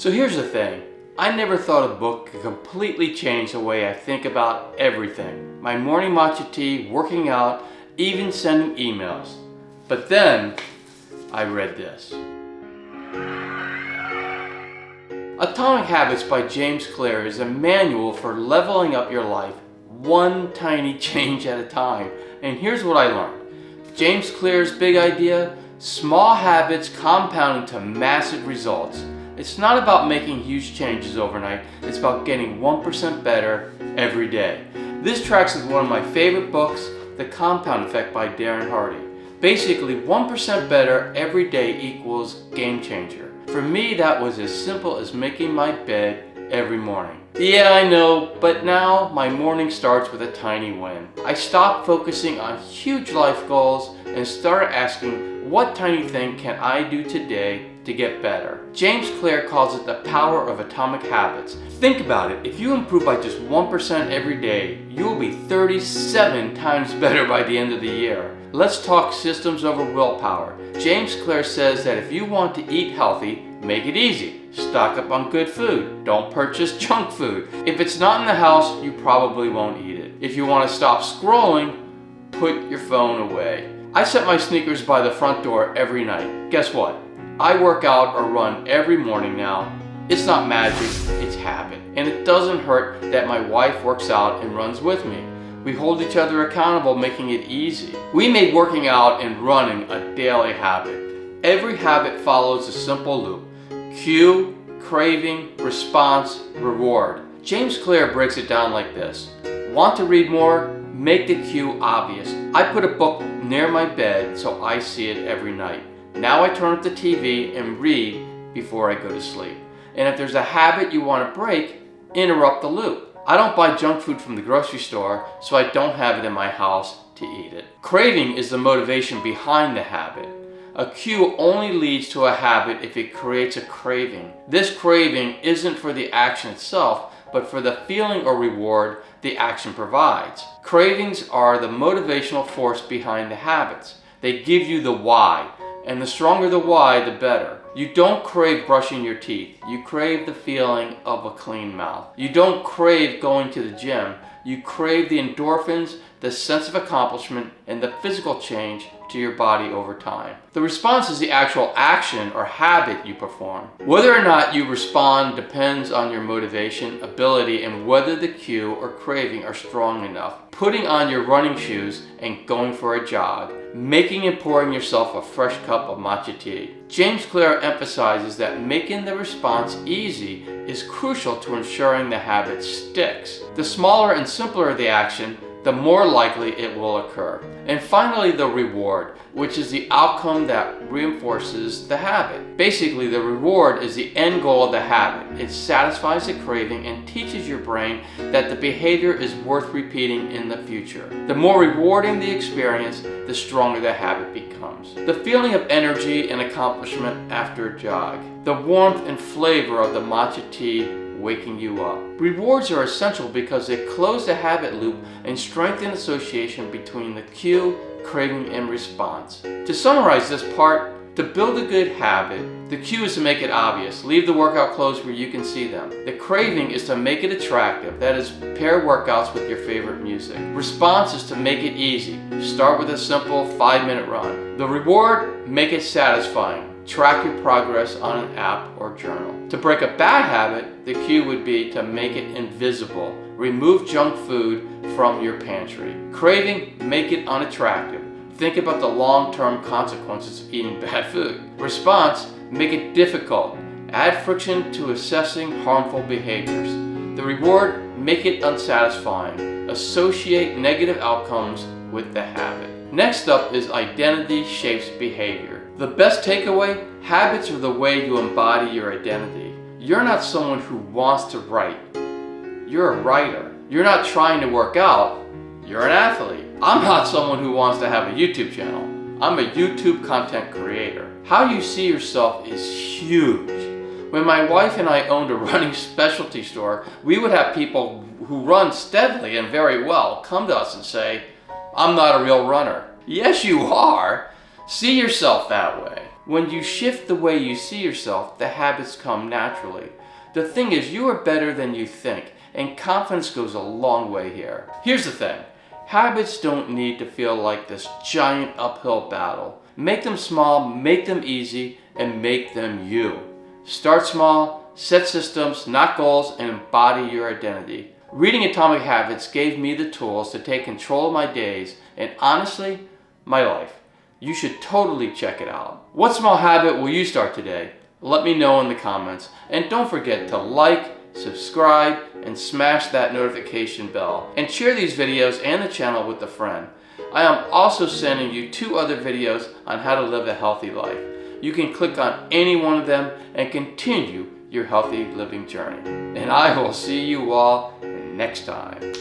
So here's the thing. I never thought a book could completely change the way I think about everything. My morning matcha tea, working out, even sending emails. But then I read this. Atomic Habits by James Clear is a manual for leveling up your life one tiny change at a time. And here's what I learned. James Clear's big idea, small habits compounding to massive results. It's not about making huge changes overnight, it's about getting 1% better every day. This tracks with one of my favorite books, The Compound Effect by Darinhardy. Basically, 1% better every day equals game changer. For me, that was as simple as making my bed every morning. Yeah, I know, but now my morning starts with a tiny win. I stopped focusing on huge life goals and started asking, what tiny thing can I do today to get better? James Clear calls it the power of atomic habits. Think about it, if you improve by just 1% every day, you will be 37 times better by the end of the year. Let's talk systems over willpower. James Clear says that if you want to eat healthy, make it easy. Stock up on good food. Don't purchase junk food. If it's not in the house, you probably won't eat it. If you want to stop scrolling, put your phone away. I set my sneakers by the front door every night. Guess what? I work out or run every morning now. It's not magic, it's habit. And it doesn't hurt that my wife works out and runs with me. We hold each other accountable, making it easy. We made working out and running a daily habit. Every habit follows a simple loop. Cue, craving, response, reward. James Clear breaks it down like this. Want to read more? Make the cue obvious. I put a book near my bed so I see it every night. Now I turn up the TV and read before I go to sleep. And if there's a habit you want to break, interrupt the loop. I don't buy junk food from the grocery store, so I don't have it in my house to eat it. Craving is the motivation behind the habit. A cue only leads to a habit if it creates a craving. This craving isn't for the action itself, but for the feeling or reward the action provides. Cravings are the motivational force behind the habits. They give you the why, and the stronger the why, the better. You don't crave brushing your teeth. You crave the feeling of a clean mouth. You don't crave going to the gym. You crave the endorphins, the sense of accomplishment, and the physical change to your body over time. The response is the actual action or habit you perform. Whether or not you respond depends on your motivation, ability, and whether the cue or craving are strong enough. Putting on your running shoes and going for a jog. Making and pouring yourself a fresh cup of matcha tea. James Clear emphasizes that making the response easy is crucial to ensuring the habit sticks. The smaller and simpler the action, the more likely it will occur. And finally, the reward, which is the outcome that reinforces the habit. Basically, the reward is the end goal of the habit. It satisfies the craving and teaches your brain that the behavior is worth repeating in the future. The more rewarding the experience, the stronger the habit becomes. The feeling of energy and accomplishment after a jog. The warmth and flavor of the matcha tea waking you up. Rewards are essential because they close the habit loop and strengthen association between the cue, craving, and response. To summarize this part, to build a good habit, the cue is to make it obvious. Leave the workout clothes where you can see them. The craving is to make it attractive. That is, pair workouts with your favorite music. Response is to make it easy. Start with a simple 5-minute run. The reward, make it satisfying. Track your progress on an app or journal. To break a bad habit, the cue would be to make it invisible. Remove junk food from your pantry. Craving, make it unattractive. Think about the long-term consequences of eating bad food. Response, make it difficult. Add friction to assessing harmful behaviors. The reward, make it unsatisfying. Associate negative outcomes with the habit. Next up is identity shapes behavior. The best takeaway, habits are the way you embody your identity. You're not someone who wants to write. You're a writer. You're not trying to work out. You're an athlete. I'm not someone who wants to have a YouTube channel. I'm a YouTube content creator. How you see yourself is huge. When my wife and I owned a running specialty store, we would have people who run steadily and very well come to us and say, I'm not a real runner. Yes, you are. See yourself that way. When you shift the way you see yourself, the habits come naturally. The thing is, you are better than you think, and confidence goes a long way here. Here's the thing. Habits don't need to feel like this giant uphill battle. Make them small, make them easy, and make them you. Start small, set systems, not goals, and embody your identity. Reading Atomic Habits gave me the tools to take control of my days and, honestly, my life. You should totally check it out. What small habit will you start today? Let me know in the comments. And don't forget to like, subscribe, and smash that notification bell. And share these videos and the channel with a friend. I am also sending you 2 other videos on how to live a healthy life. You can click on any one of them and continue your healthy living journey. And I will see you all next time.